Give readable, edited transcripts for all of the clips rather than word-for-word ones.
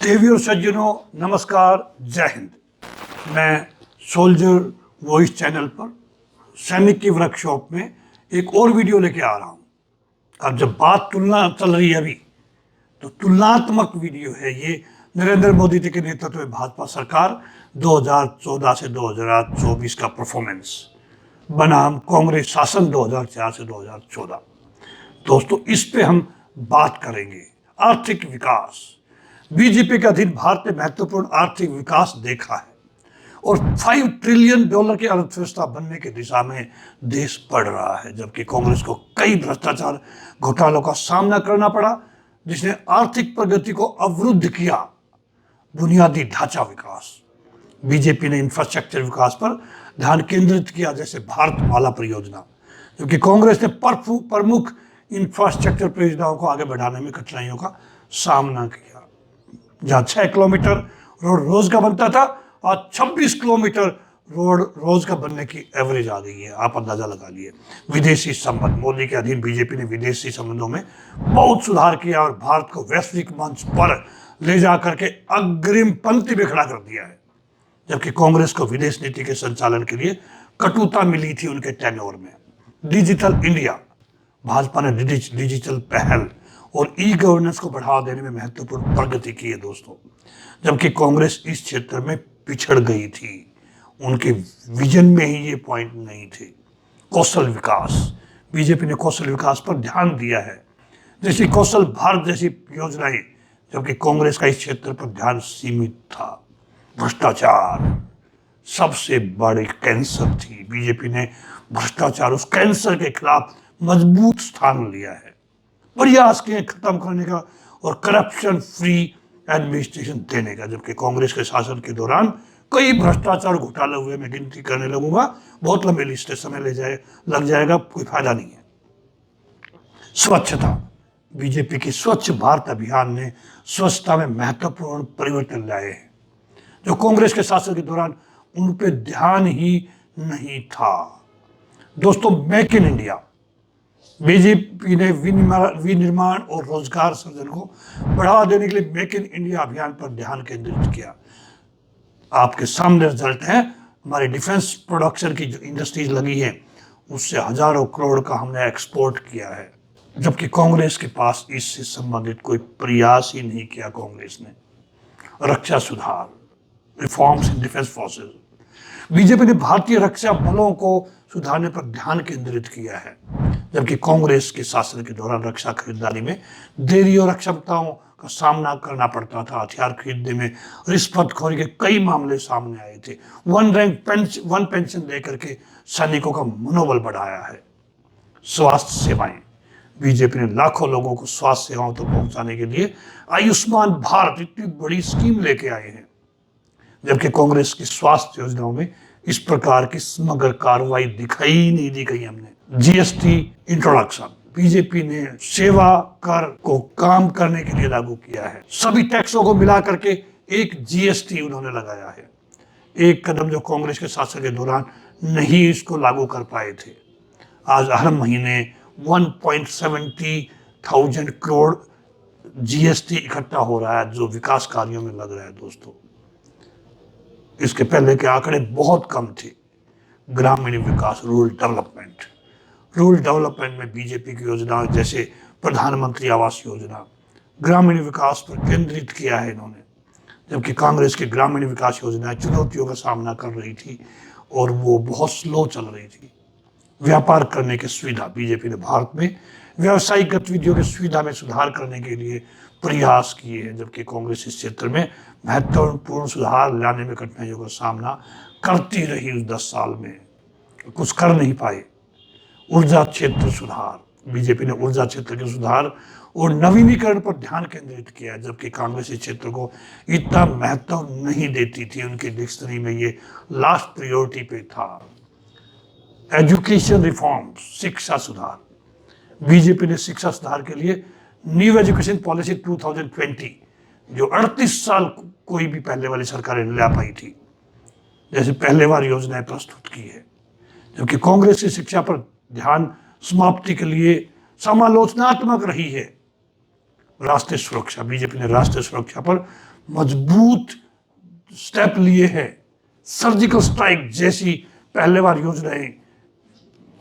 देवी और सज्जनों, नमस्कार, जय हिंद। मैं सोल्जर वॉइस चैनल पर सैनिक की वर्कशॉप में एक और वीडियो लेके आ रहा हूँ। अब जब बात तुलना चल रही है अभी, तो तुलनात्मक वीडियो है ये। नरेंद्र मोदी जी के नेतृत्व में भाजपा सरकार 2014 से 2024 का परफॉर्मेंस बनाम कांग्रेस शासन 2004 से 2014। दोस्तों, इस पे हम बात करेंगे। आर्थिक विकास, बीजेपी के अधीन भारत ने महत्वपूर्ण आर्थिक विकास देखा है और $5 ट्रिलियन की अर्थव्यवस्था बनने की दिशा में देश बढ़ रहा है, जबकि कांग्रेस को कई भ्रष्टाचार घोटालों का सामना करना पड़ा, जिसने आर्थिक प्रगति को अवरुद्ध किया। बुनियादी ढांचा विकास, बीजेपी ने इंफ्रास्ट्रक्चर विकास पर ध्यान केंद्रित किया, जैसे भारतमाला परियोजना, जबकि कांग्रेस ने प्रमुख इंफ्रास्ट्रक्चर परियोजनाओं को आगे बढ़ाने में कठिनाइयों का सामना किया। जहां 6 किलोमीटर रोड रोज का बनता था, आज 26 किलोमीटर रोड रोज का बनने की एवरेज आ गई है। आप अंदाजा लगा लिए। विदेशी संबंध, मोदी के अधीन बीजेपी ने विदेशी संबंधों में बहुत सुधार किया और भारत को वैश्विक मंच पर ले जाकर के अग्रिम पंक्ति में खड़ा कर दिया है, जबकि कांग्रेस को विदेश नीति के संचालन के लिए कटुता मिली थी उनके टेन्योर में। डिजिटल इंडिया, भाजपा ने डिजिटल पहल और ई गवर्नेंस को बढ़ावा देने में महत्वपूर्ण प्रगति की है दोस्तों, जबकि कांग्रेस इस क्षेत्र में पिछड़ गई थी। उनके विजन में ही ये पॉइंट नहीं थे। कौशल विकास, बीजेपी ने कौशल विकास पर ध्यान दिया है, जैसे कौशल भारत जैसी योजनाएं, जबकि कांग्रेस का इस क्षेत्र पर ध्यान सीमित था। भ्रष्टाचार सबसे बड़ी कैंसर थी। बीजेपी ने भ्रष्टाचार, उस कैंसर के खिलाफ मजबूत स्थान लिया है। प्रयास किए खत्म करने का और करप्शन फ्री एडमिनिस्ट्रेशन देने का, जबकि कांग्रेस के शासन के दौरान कई भ्रष्टाचार घोटाले हुए। मैं गिनती करने लगूंगा, बहुत लंबी लिस्ट है, समय लग जाएगा, कोई फायदा नहीं है। स्वच्छता, बीजेपी की स्वच्छ भारत अभियान ने स्वच्छता में महत्वपूर्ण परिवर्तन लाए हैं, जो कांग्रेस के शासन के दौरान उन पर ध्यान ही नहीं था। दोस्तों, मेक इन इंडिया, बीजेपी ने विनिर्माण और रोजगार सृजन को बढ़ावा देने के लिए मेक इन इंडिया अभियान पर ध्यान केंद्रित किया। आपके सामने रिजल्ट है। हमारी डिफेंस प्रोडक्शन की जो इंडस्ट्रीज लगी है, उससे हजारों करोड़ का हमने एक्सपोर्ट किया है, जबकि कांग्रेस के पास इससे संबंधित कोई प्रयास ही नहीं किया। कांग्रेस ने रक्षा सुधार, reforms in defence forces, BJP ने भारतीय रक्षा बलों को सुधारने पर ध्यान केंद्रित किया है, जबकि कांग्रेस के शासन के दौरान रक्षा खरीदारी में देरी और अक्षमताओं का सामना करना पड़ता था। हथियार खरीदने में रिश्वतखोरी के कई मामले सामने आए थे। वन पेंशन देकर के सैनिकों का मनोबल बढ़ाया है। स्वास्थ्य सेवाएं, बीजेपी ने लाखों लोगों को स्वास्थ्य सेवाओं तक पहुंचाने के लिए आयुष्मान भारत इतनी बड़ी स्कीम लेके आए हैं, जबकि कांग्रेस की स्वास्थ्य योजनाओं में इस प्रकार की समग्र कार्रवाई दिखाई नहीं दी गई। हमने जीएसटी इंट्रोडक्शन, बीजेपी ने सेवा कर को काम करने के लिए लागू किया है। सभी टैक्सों को मिला करके एक जीएसटी उन्होंने लगाया है। एक कदम जो कांग्रेस के शासन के दौरान नहीं इसको लागू कर पाए थे। आज हर महीने 1.70 करोड़ जीएसटी इकट्ठा हो रहा है, जो विकास कार्यों में लग रहा है दोस्तों। इसके पहले के आंकड़े बहुत कम थे। ग्रामीण विकास, रूरल डेवलपमेंट में बीजेपी की योजनाएं जैसे प्रधानमंत्री आवास योजना, ग्रामीण विकास पर केंद्रित किया है इन्होंने, जबकि कांग्रेस की ग्रामीण विकास योजनाएं चुनौतियों का सामना कर रही थी और वो बहुत स्लो चल रही थी। व्यापार करने की सुविधा, बीजेपी ने भारत में व्यावसायिक गतिविधियों की सुविधा में सुधार करने के लिए प्रयास किए हैं, जबकि कांग्रेस इस क्षेत्र में महत्वपूर्ण सुधार लाने में कठिनाइयों का सामना करती रही। उस 10 साल में कुछ कर नहीं पाए। ऊर्जा क्षेत्र सुधार, बीजेपी ने ऊर्जा क्षेत्र के सुधार और नवीनीकरण पर ध्यान केंद्रित किया, जबकि कांग्रेस इस क्षेत्र को इतना महत्व नहीं देती थी। उनकी डिक्शनरी में ये लास्ट प्रायोरिटी पे था। एजुकेशन रिफॉर्म, शिक्षा सुधार, बीजेपी ने शिक्षा सुधार के लिए न्यू एजुकेशन पॉलिसी 2020, जो 38 साल कोई भी पहले वाली सरकारें ला पाई थी, जैसे पहले बार योजनाएं प्रस्तुत की है, जबकि कांग्रेस की शिक्षा पर ध्यान समाप्ति के लिए समालोचनात्मक रही है। राष्ट्रीय सुरक्षा, बीजेपी ने राष्ट्रीय सुरक्षा पर मजबूत स्टेप लिए हैं, सर्जिकल स्ट्राइक जैसी पहले बार योजनाएं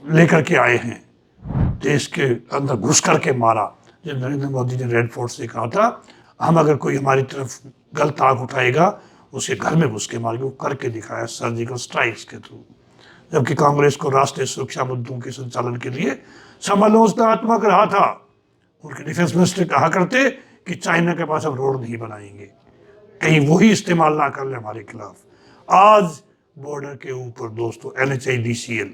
लेकर के आए हैं, देश के अंदर घुस करके मारा। जब नरेंद्र मोदी ने रेड फोर्ट से कहा था हम अगर कोई हमारी तरफ गलत आंख उठाएगा उसे घर में घुस के मारेंगे, वो करके दिखाया सर्जिकल स्ट्राइक्स के थ्रू। जबकि कांग्रेस को राष्ट्रीय सुरक्षा मुद्दों के संचालन के लिए समालोचनात्मक रहा था। उनके डिफेंस मिनिस्टर कहा करते कि चाइना के पास हम रोड नहीं बनाएंगे, कहीं वही इस्तेमाल ना कर ले हमारे खिलाफ। आज बॉर्डर के ऊपर दोस्तों NHIDCL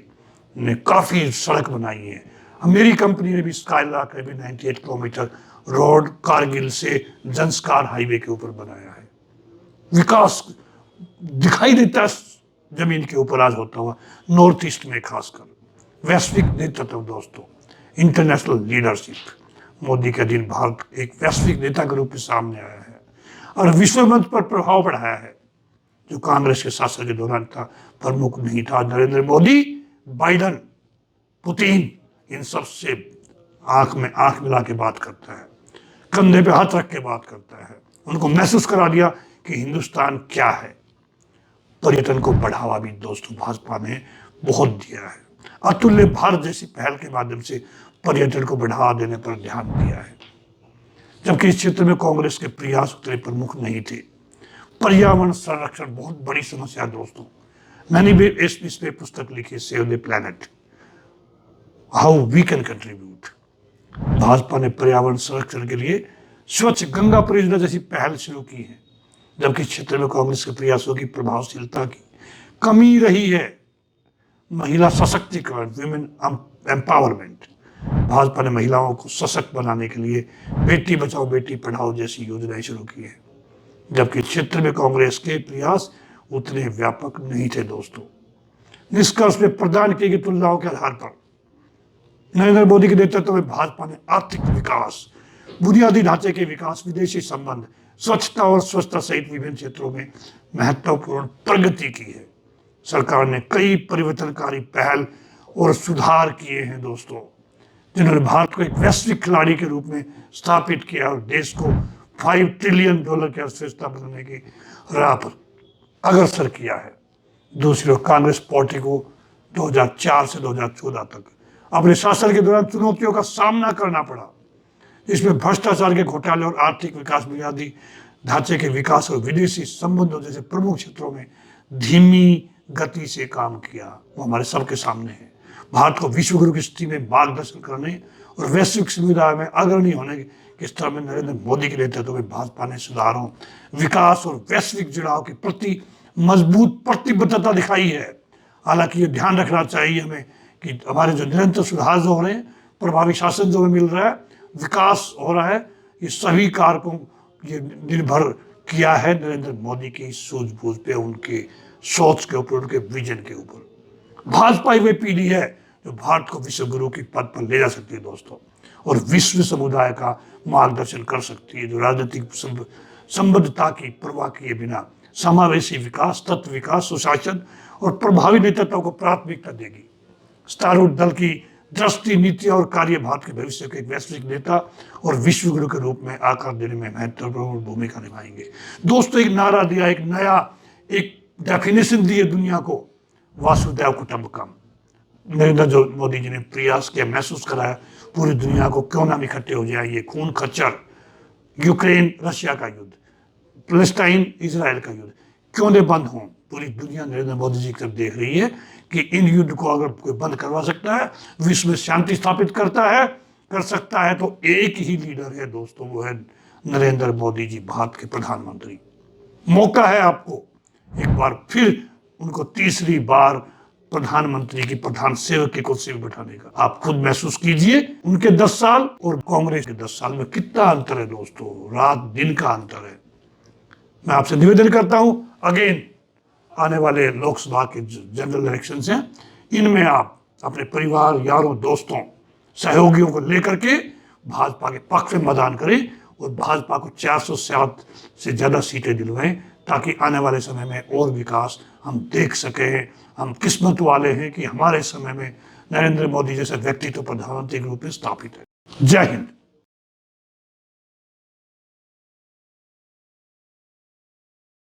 ने काफ़ी सड़क बनाई है। मेरी कंपनी ने भी स्काईलार्क ने भी 98 किलोमीटर रोड कारगिल से जंस्कार हाईवे के ऊपर बनाया है। विकास दिखाई देता है जमीन के ऊपर आज होता हुआ, नॉर्थ ईस्ट में खासकर। वैश्विक नेतृत्व दोस्तों, इंटरनेशनल लीडरशिप। मोदी के दिन भारत एक वैश्विक नेता के रूप में सामने आया है और विश्व मंच पर प्रभाव बढ़ाया है, जो कांग्रेस के शासन के दौरान था प्रमुख नहीं था। नरेंद्र मोदी, बाइडन, पुतिन, इन सब से आंख में आंख मिला के बात करता है, कंधे पे हाथ रख के बात करता है। उनको महसूस करा दिया कि हिंदुस्तान क्या है। पर्यटन को बढ़ावा भी दोस्तों भाजपा ने बहुत दिया है। अतुल्य भारत जैसी पहल के माध्यम से पर्यटन को बढ़ावा देने पर ध्यान दिया है, जबकि इस क्षेत्र में कांग्रेस के प्रयास उतने प्रमुख नहीं थे। पर्यावरण संरक्षण बहुत बड़ी समस्या है दोस्तों। मैंने भी इस पे पुस्तक लिखी, save the planet, how we can contribute. Bhajpa ने पर्यावरण संरक्षण के लिए स्वच्छ गंगा परियोजना जैसी पहल शुरू की है, जबकि इस क्षेत्र में कांग्रेस के प्रयासों की प्रभावशीलता की कमी रही है। महिला सशक्तिकरण, विमेन एम्पावरमेंट। भाजपा ने महिलाओं को सशक्त बनाने के लिए बेटी बचाओ बेटी पढ़ाओ जैसी योजनाएं शुरू की है, जबकि क्षेत्र में कांग्रेस के प्रयास उतने व्यापक नहीं थे दोस्तों। निष्कर्ष में प्रदान की गई तुलनाओं के आधार पर नरेंद्र मोदी के नेतृत्व में भाजपा ने आर्थिक विकास, बुनियादी ढांचे के विकास, विदेशी संबंध, स्वच्छता और स्वच्छता सहित विभिन्न क्षेत्रों में महत्वपूर्ण प्रगति की है। सरकार ने कई परिवर्तनकारी पहल और सुधार किए हैं दोस्तों, जिन्होंने भारत को एक वैश्विक खिलाड़ी के रूप में स्थापित किया और देश को $5 ट्रिलियन की अर्थव्यवस्था बनाने की राह पर अग्रसर किया है। दूसरी ओर कांग्रेस पार्टी को 2004 से 2014 तक अपने शासन के दौरान चुनौतियों का सामना करना पड़ा। इसमें भ्रष्टाचार के घोटाले और आर्थिक विकास, बुनियादी ढांचे के विकास और विदेशी संबंधों जैसे प्रमुख क्षेत्रों में धीमी गति से काम किया। वो हमारे सबके सामने है। भारत को विश्व गुरु की स्थिति में मार्गदर्शन करने और वैश्विक समुदाय में अग्रणी होने के स्तर में नरेंद्र मोदी के नेतृत्व में भाजपा ने सुधारों, विकास और वैश्विक जुड़ाव के प्रति मजबूत प्रतिबद्धता दिखाई है। हालांकि ये ध्यान रखना चाहिए हमें कि हमारे जो निरंतर सुधार जो हो रहे हैं, प्रभावी शासन जो हमें मिल रहा है, विकास हो रहा है, ये सभी कारकों ये निर्भर किया है नरेंद्र मोदी की सूझबूझ पे, उनके सोच के ऊपर, उनके विजन के ऊपर। भाजपा ही वे पीढ़ी है जो भारत को विश्व गुरु की पद पर ले जा सकती है दोस्तों, और विश्व समुदाय का मार्गदर्शन कर सकती है, जो राजनीतिक संबद्धता की परवाह किए बिना समावेशी विकास, तत्व विकास, सुशासन और प्रभावी नेतृत्व को प्राथमिकता देगी। सत्तारूढ़ दल की दृष्टि, नीति और कार्य भारत के भविष्य के एक वैश्विक नेता और विश्व गुरु के रूप में आकार देने में महत्वपूर्ण भूमिका निभाएंगे। दोस्तों, एक नारा दिया, एक नया एक डेफिनेशन दी है दुनिया को, वासुदेव कुटुंबकम। नरेंद्र मोदी जी ने प्रयास किया, महसूस कराया पूरी दुनिया को, क्यों ना इकट्ठे हो जाए। ये खून खच्चर यूक्रेन रशिया का युद्ध, पैलेस्टाइन इजराइल का युद्ध क्यों न बंद हो। पूरी दुनिया नरेंद्र मोदी जी की तरफ देख रही है कि इन युद्ध को अगर कोई बंद करवा सकता है, विश्व में शांति स्थापित कर सकता है, तो एक ही लीडर है दोस्तों, वो है नरेंद्र मोदी जी, भारत के प्रधानमंत्री। मौका है आपको एक बार फिर उनको तीसरी बार प्रधानमंत्री की प्रधान सेवक की कुर्सी पर बैठाने का। आप खुद महसूस कीजिए, उनके 10 साल और कांग्रेस के 10 साल में कितना अंतर है दोस्तों, रात दिन का अंतर है। मैं आपसे निवेदन करता हूं, अगेन आने वाले लोकसभा के जनरल इलेक्शन हैं, इनमें आप अपने परिवार, यारों, दोस्तों, सहयोगियों को लेकर के भाजपा के पक्ष में मतदान करें और भाजपा को 407 से ज़्यादा सीटें दिलवाएं, ताकि आने वाले समय में और विकास हम देख सकें। हम किस्मत वाले हैं कि हमारे समय में नरेंद्र मोदी जैसा व्यक्तित्व प्रधानमंत्री के रूप में स्थापित है। जय हिंद।